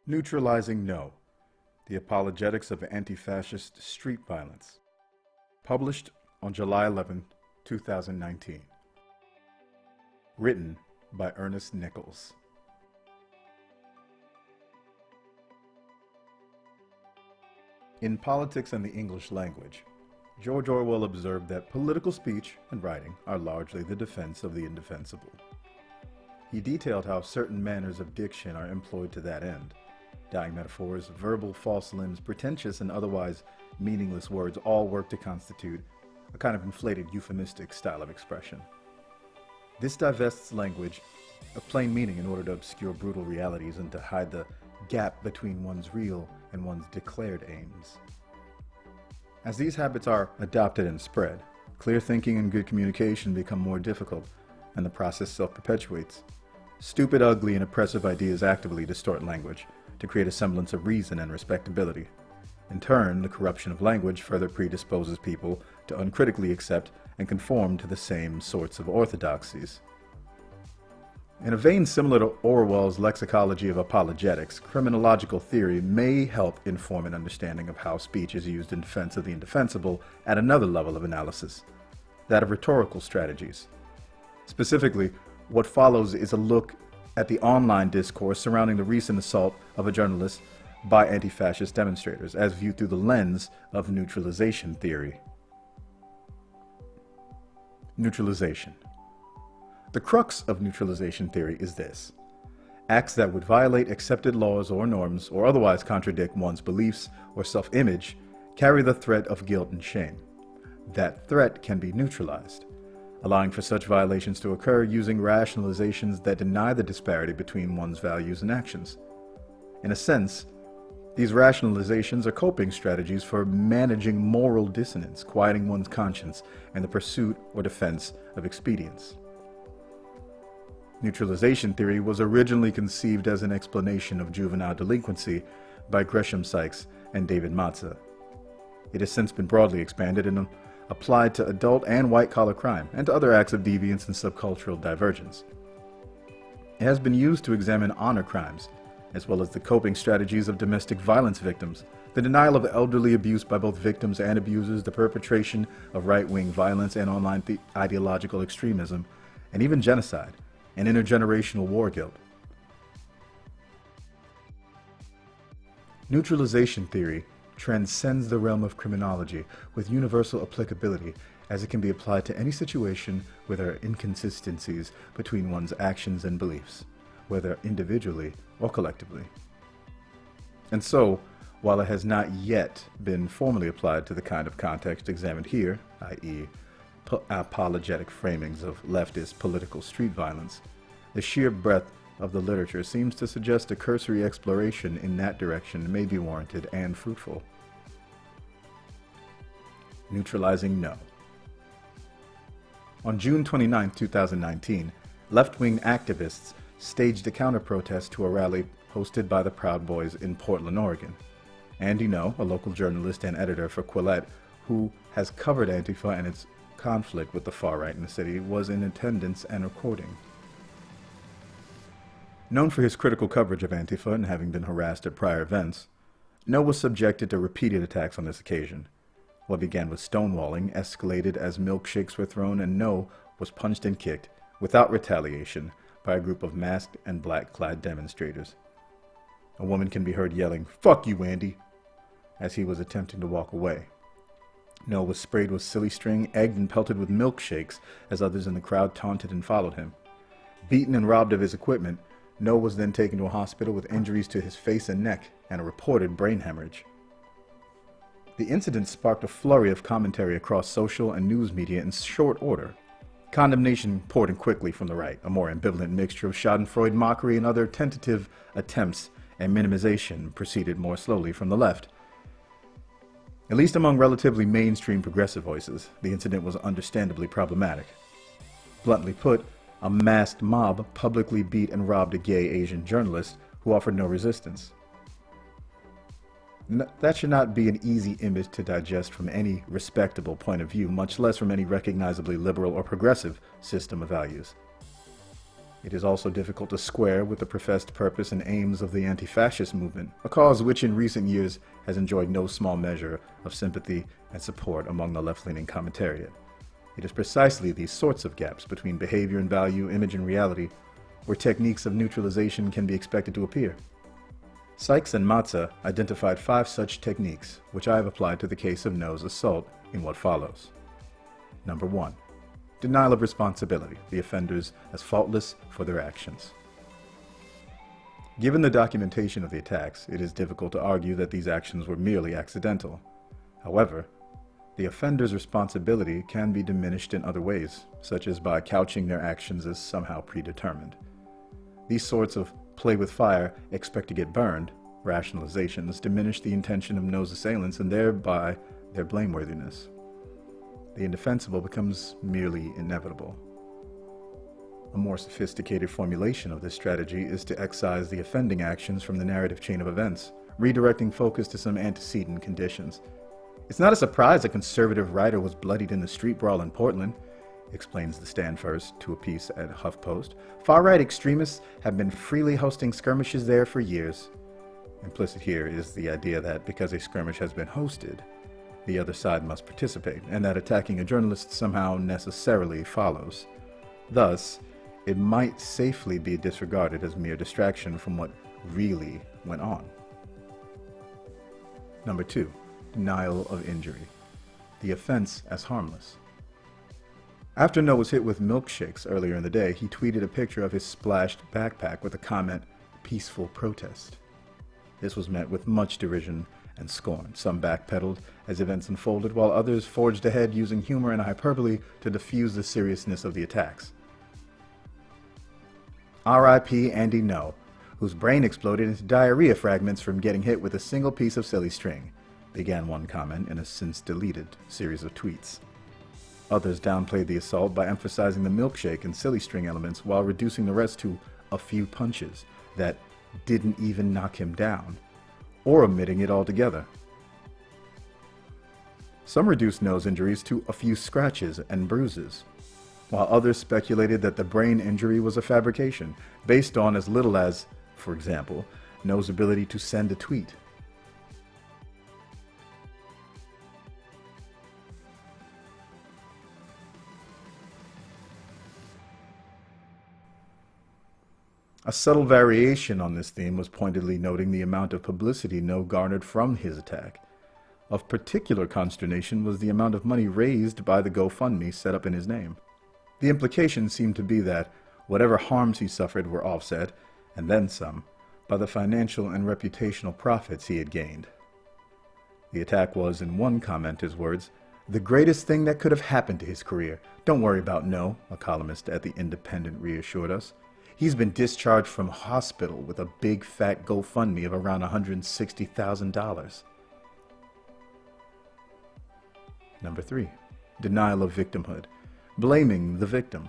Neutralizing Ngo, The Apologetics of Antifascist Street Violence. Published on July 11, 2019. Written by Ernest Nichols. In Politics and the English Language, George Orwell observed that political speech and writing are largely the defense of the indefensible. He detailed how certain manners of diction are employed to that end. Dying metaphors, verbal false limbs, pretentious and otherwise meaningless words all work to constitute a kind of inflated euphemistic style of expression. This divests language of plain meaning in order to obscure brutal realities and to hide the gap between one's real and one's declared aims. As these habits are adopted and spread, clear thinking and good communication become more difficult, and the process self-perpetuates. Stupid, ugly, and oppressive ideas actively distort language to create a semblance of reason and respectability. In turn, the corruption of language further predisposes people to uncritically accept and conform to the same sorts of orthodoxies. In a vein similar to Orwell's lexicology of apologetics, criminological theory may help inform an understanding of how speech is used in defense of the indefensible at another level of analysis, that of rhetorical strategies. Specifically, what follows is a look at the online discourse surrounding the recent assault of a journalist by anti-fascist demonstrators, as viewed through the lens of neutralization theory. Neutralization. The crux of neutralization theory is this: acts that would violate accepted laws or norms or otherwise contradict one's beliefs or self-image carry the threat of guilt and shame. That threat can be neutralized, allowing for such violations to occur using rationalizations that deny the disparity between one's values and actions. In a sense, these rationalizations are coping strategies for managing moral dissonance, quieting one's conscience, and the pursuit or defense of expedience. Neutralization theory was originally conceived as an explanation of juvenile delinquency by Gresham Sykes and David Matza. It has since been broadly expanded and applied to adult and white-collar crime, and to other acts of deviance and subcultural divergence. It has been used to examine honor crimes, as well as the coping strategies of domestic violence victims, the denial of elderly abuse by both victims and abusers, the perpetration of right-wing violence and online ideological extremism, and even genocide and intergenerational war guilt. Neutralization theory transcends the realm of criminology with universal applicability, as it can be applied to any situation where there are inconsistencies between one's actions and beliefs, whether individually or collectively. And so, while it has not yet been formally applied to the kind of context examined here, i.e., apologetic framings of leftist political street violence, the sheer breadth of the literature seems to suggest a cursory exploration in that direction may be warranted and fruitful. Neutralizing Ngo. On June 29, 2019, left-wing activists staged a counter-protest to a rally hosted by the Proud Boys in Portland, Oregon. Andy Ngo, a local journalist and editor for Quillette, who has covered Antifa and its conflict with the far right in the city, was in attendance and recording. Known for his critical coverage of Antifa and having been harassed at prior events, Ngo was subjected to repeated attacks on this occasion. What began with stonewalling escalated as milkshakes were thrown, and Ngo was punched and kicked, without retaliation, by a group of masked and black-clad demonstrators. A woman can be heard yelling, "Fuck you, Andy," as he was attempting to walk away. Ngo was sprayed with silly string, egged and pelted with milkshakes as others in the crowd taunted and followed him. Beaten and robbed of his equipment, Ngo was then taken to a hospital with injuries to his face and neck and a reported brain hemorrhage. The incident sparked a flurry of commentary across social and news media in short order. Condemnation poured in quickly from the right, a more ambivalent mixture of schadenfreude, mockery, and other tentative attempts at minimization proceeded more slowly from the left. At least among relatively mainstream progressive voices, the incident was understandably problematic. Bluntly put, a masked mob publicly beat and robbed a gay Asian journalist who offered no resistance. That should not be an easy image to digest from any respectable point of view, much less from any recognizably liberal or progressive system of values. It is also difficult to square with the professed purpose and aims of the anti-fascist movement, a cause which in recent years has enjoyed no small measure of sympathy and support among the left-leaning commentariat. It is precisely these sorts of gaps between behavior and value, image and reality, where techniques of neutralization can be expected to appear. Sykes and Matza identified 5 such techniques, which I have applied to the case of Ngo's assault in what follows. Number 1. Denial of responsibility, the offenders as faultless for their actions. Given the documentation of the attacks, it is difficult to argue that these actions were merely accidental. However, the offender's responsibility can be diminished in other ways, such as by couching their actions as somehow predetermined. These sorts of play with fire, expect to get burned rationalizations diminish the intention of Ngo's assailants and thereby their blameworthiness. The indefensible becomes merely inevitable. A more sophisticated formulation of this strategy is to excise the offending actions from the narrative chain of events, redirecting focus to some antecedent conditions. It's not a surprise a conservative writer was bloodied in the street brawl in Portland, explains the Stand First to a piece at HuffPost. Far-right extremists have been freely hosting skirmishes there for years. Implicit here is the idea that because a skirmish has been hosted, the other side must participate, and that attacking a journalist somehow necessarily follows. Thus, it might safely be disregarded as mere distraction from what really went on. Number 2, denial of injury. The offense as harmless. After Ngo was hit with milkshakes earlier in the day, he tweeted a picture of his splashed backpack with the comment, "Peaceful protest." This was met with much derision and scorn. Some backpedaled as events unfolded, while others forged ahead using humor and hyperbole to diffuse the seriousness of the attacks. R.I.P. Andy Ngo, whose brain exploded into diarrhea fragments from getting hit with a single piece of silly string, began one comment in a since-deleted series of tweets. Others downplayed the assault by emphasizing the milkshake and silly string elements while reducing the rest to a few punches that didn't even knock him down, or omitting it altogether. Some reduced Ngo's injuries to a few scratches and bruises, while others speculated that the brain injury was a fabrication, based on as little as, for example, Ngo's ability to send a tweet. A subtle variation on this theme was pointedly noting the amount of publicity Ngo garnered from his attack. Of particular consternation was the amount of money raised by the GoFundMe set up in his name. The implication seemed to be that whatever harms he suffered were offset, and then some, by the financial and reputational profits he had gained. The attack was, in one commenter's words, the greatest thing that could have happened to his career. Don't worry about Ngo, a columnist at The Independent reassured us. He's been discharged from hospital with a big fat GoFundMe of around $160,000. Number 3, denial of victimhood, blaming the victim.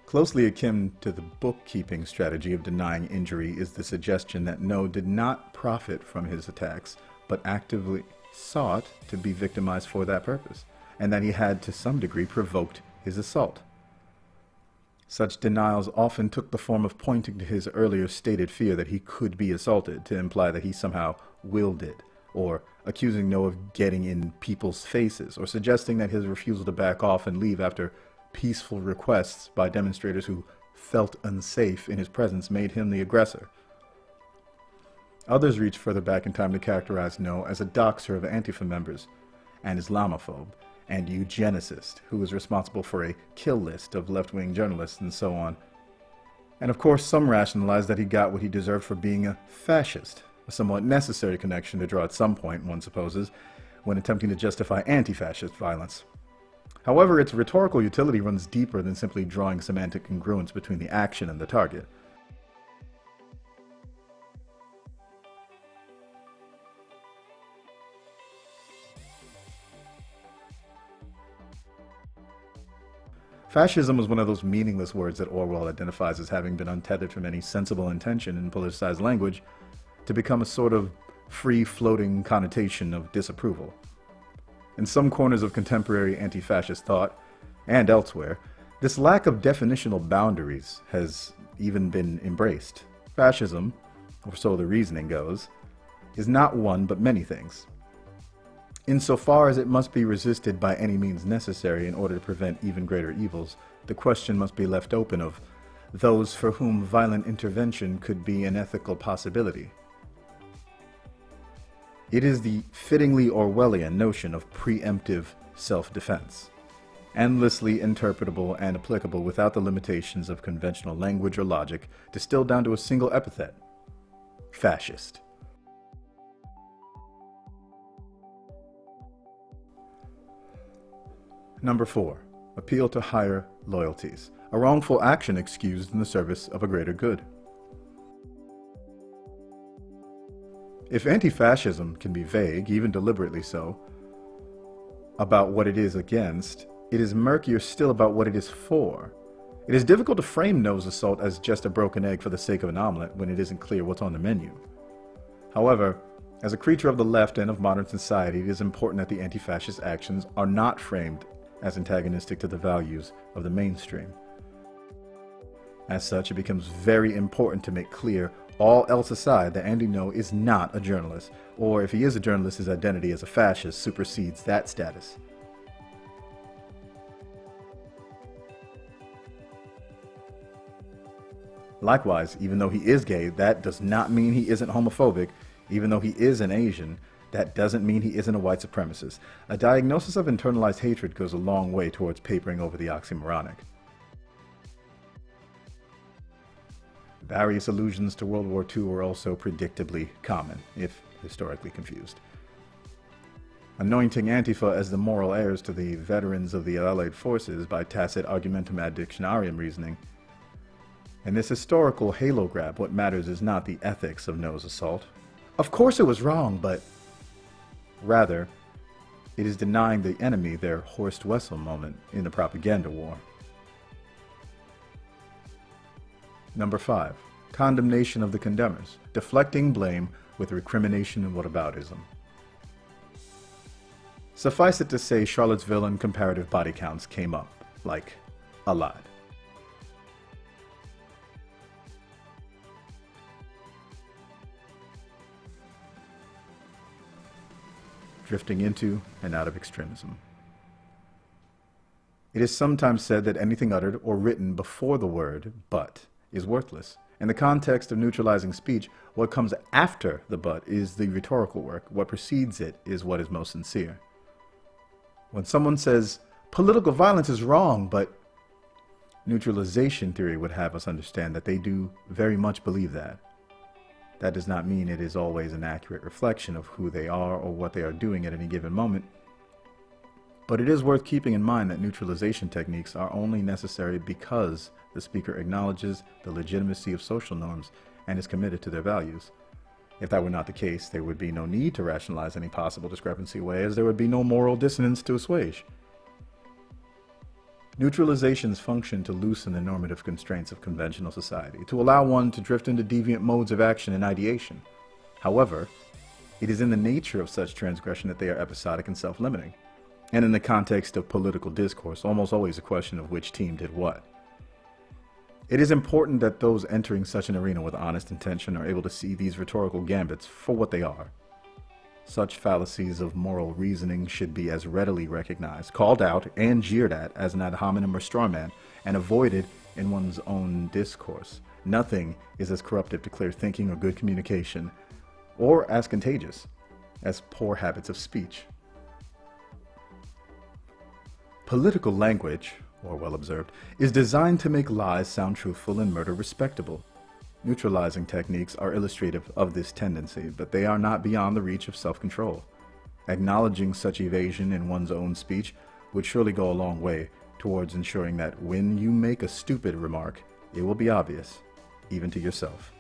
Closely akin to the bookkeeping strategy of denying injury is the suggestion that Ngo did not profit from his attacks, but actively sought to be victimized for that purpose, and that he had to some degree provoked his assault. Such denials often took the form of pointing to his earlier stated fear that he could be assaulted, to imply that he somehow willed it, or accusing Ngo of getting in people's faces, or suggesting that his refusal to back off and leave after peaceful requests by demonstrators who felt unsafe in his presence made him the aggressor. Others reached further back in time to characterize Ngo as a doxer of Antifa members, an Islamophobe, and eugenicist who was responsible for a kill list of left-wing journalists and so on. And of course, some rationalized that he got what he deserved for being a fascist, a somewhat necessary connection to draw at some point, one supposes, when attempting to justify anti-fascist violence. However, its rhetorical utility runs deeper than simply drawing semantic congruence between the action and the target. Fascism was one of those meaningless words that Orwell identifies as having been untethered from any sensible intention in politicized language to become a sort of free-floating connotation of disapproval. In some corners of contemporary anti-fascist thought, and elsewhere, This lack of definitional boundaries has even been embraced. Fascism, or so the reasoning goes, is not one but many things. Insofar as it must be resisted by any means necessary in order to prevent even greater evils, the question must be left open of those for whom violent intervention could be an ethical possibility. It is the fittingly Orwellian notion of preemptive self-defense, endlessly interpretable and applicable without the limitations of conventional language or logic, distilled down to a single epithet: fascist. Number 4. Appeal to higher loyalties. A wrongful action excused in the service of a greater good. If anti-fascism can be vague, even deliberately so, about what it is against, it is murkier still about what it is for. It is difficult to frame nose assault as just a broken egg for the sake of an omelet when it isn't clear what's on the menu. However, as a creature of the left and of modern society, it is important that the anti-fascist actions are not framed as antagonistic to the values of the mainstream. As such, it becomes very important to make clear, all else aside, that Andy Ngo is not a journalist, or if he is a journalist, his identity as a fascist supersedes that status. Likewise, even though he is gay, that does not mean he isn't homophobic. Even though he is an Asian, that doesn't mean he isn't a white supremacist. A diagnosis of internalized hatred goes a long way towards papering over the oxymoronic. Various allusions to World War II were also predictably common, if historically confused. Anointing Antifa as the moral heirs to the veterans of the Allied forces by tacit argumentum ad dictionarium reasoning. In this historical halo grab, what matters is not the ethics of nose assault. Of course it was wrong, but rather, it is denying the enemy their Horst Wessel moment in the propaganda war. Number 5. Condemnation of the condemners, deflecting blame with recrimination and whataboutism. Suffice it to say, Charlottesville and comparative body counts came up, like, a lot. Drifting into and out of extremism. It is sometimes said that anything uttered or written before the word "but" is worthless. In the context of neutralizing speech, what comes after the "but" is the rhetorical work. What precedes it is what is most sincere. When someone says, political violence is wrong, but neutralization theory would have us understand that they do very much believe that. That does not mean it is always an accurate reflection of who they are or what they are doing at any given moment. But it is worth keeping in mind that neutralization techniques are only necessary because the speaker acknowledges the legitimacy of social norms and is committed to their values. If that were not the case, there would be no need to rationalize any possible discrepancy away, as there would be no moral dissonance to assuage. Neutralizations function to loosen the normative constraints of conventional society, to allow one to drift into deviant modes of action and ideation. However, it is in the nature of such transgression that they are episodic and self-limiting, and in the context of political discourse, almost always a question of which team did what. It is important that those entering such an arena with honest intention are able to see these rhetorical gambits for what they are. Such fallacies of moral reasoning should be as readily recognized, called out, and jeered at as an ad hominem or straw man, and avoided in one's own discourse. Nothing is as corruptive to clear thinking or good communication, or as contagious as poor habits of speech. Political language, Orwell observed, is designed to make lies sound truthful and murder respectable. Neutralizing techniques are illustrative of this tendency, but they are not beyond the reach of self-control. Acknowledging such evasion in one's own speech would surely go a long way towards ensuring that when you make a stupid remark, it will be obvious, even to yourself.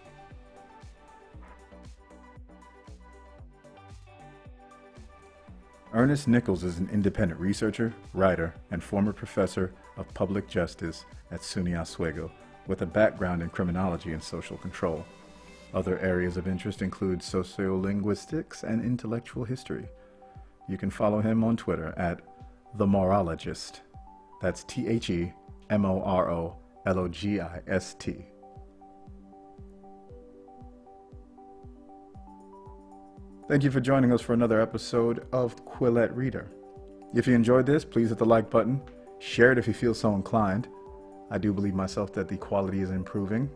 Ernest Nichols is an independent researcher, writer, and former professor of public justice at SUNY Oswego, with a background in criminology and social control. Other areas of interest include sociolinguistics and intellectual history. You can follow him on Twitter at @themorologist. That's TheMorologist. Morologist. Thank you for joining us for another episode of Quillette Reader. If you enjoyed this, please hit the like button. Share it if you feel so inclined. I do believe myself that the quality is improving.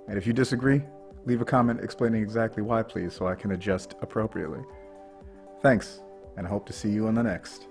And if you disagree, leave a comment explaining exactly why, please, so I can adjust appropriately. Thanks, and I hope to see you on the next.